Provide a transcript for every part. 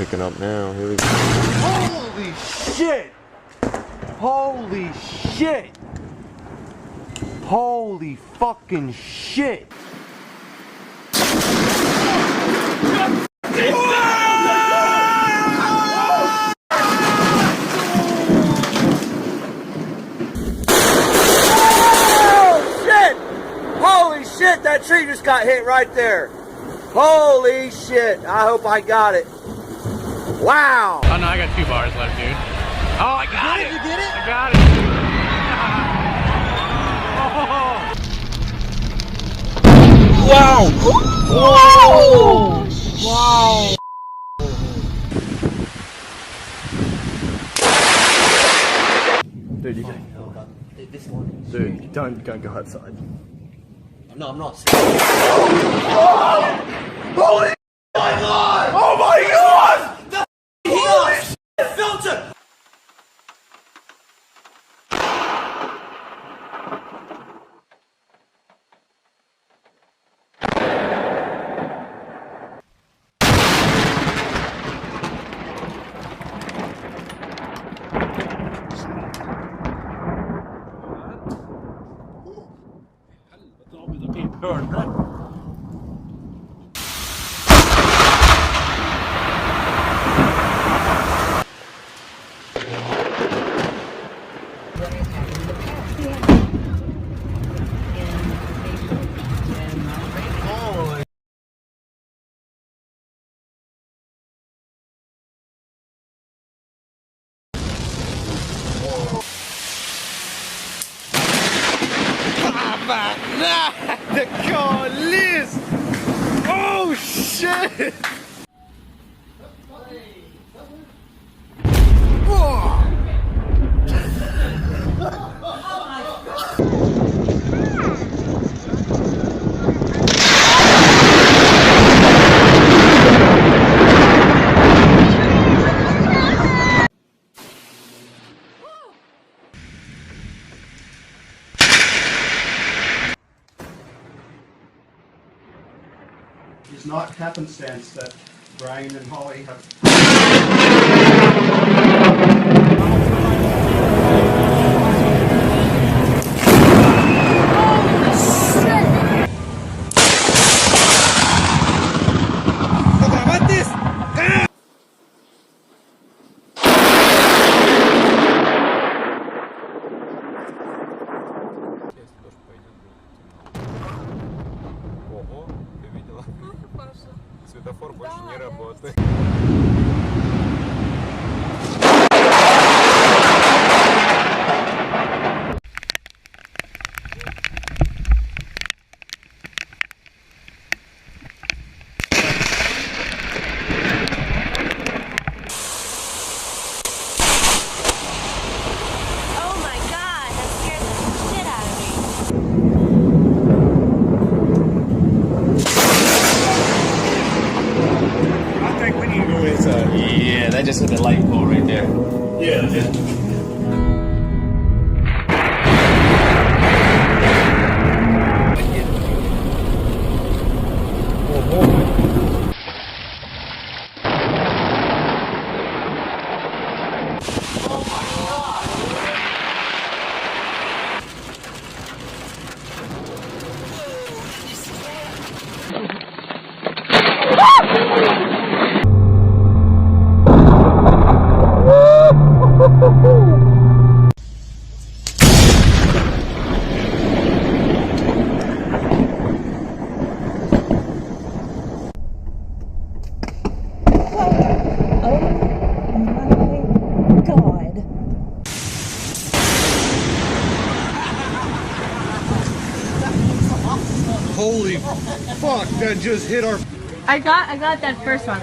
picking up now. Here we go. Holy shit! Holy shit! Holy fucking shit! Holy shit, that tree just got hit right there. Holy shit, I hope I got it. Wow. Oh no, I got 2 bars left, dude. Oh, I got it. You get it? I got it. Oh. Wow. Whoa. Wow. Dude, you can. This one. Dude, don't go outside. No, I'm not. Holy my god! Oh my god! Holy shit, filter! The Kadilie! Oh shit! It's not happenstance that Brian and Holly have. Ого, ты видела? Светофор больше не работает. Yeah, that just hit the light pole right there. Yeah, yeah. Holy fuck, that just hit our... I got that first one.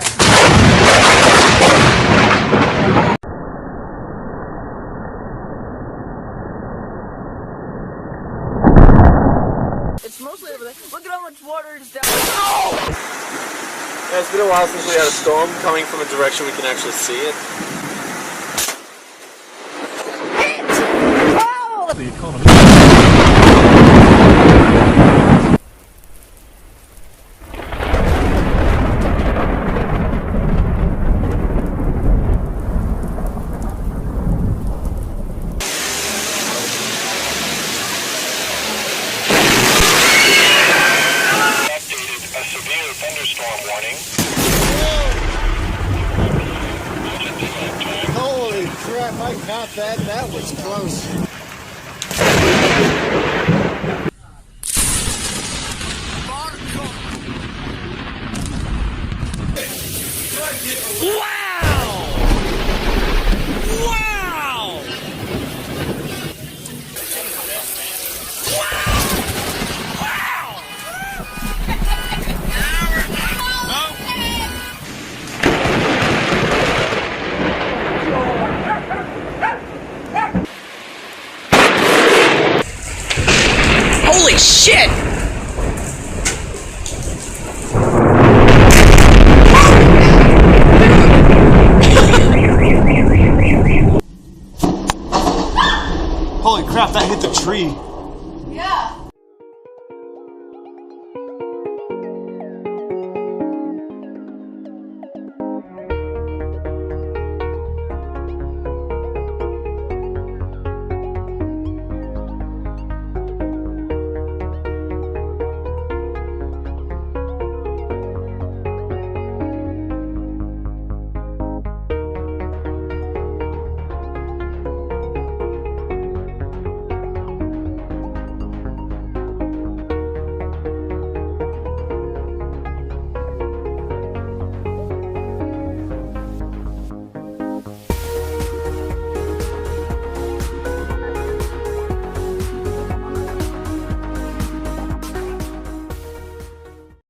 It's mostly over there. Look at how much water is down. Oh! Yeah, it's been a while since we had a storm coming from a direction we can actually see it. The economy. crap, I caught that. That was close. Holy shit! Holy crap, that hit the tree.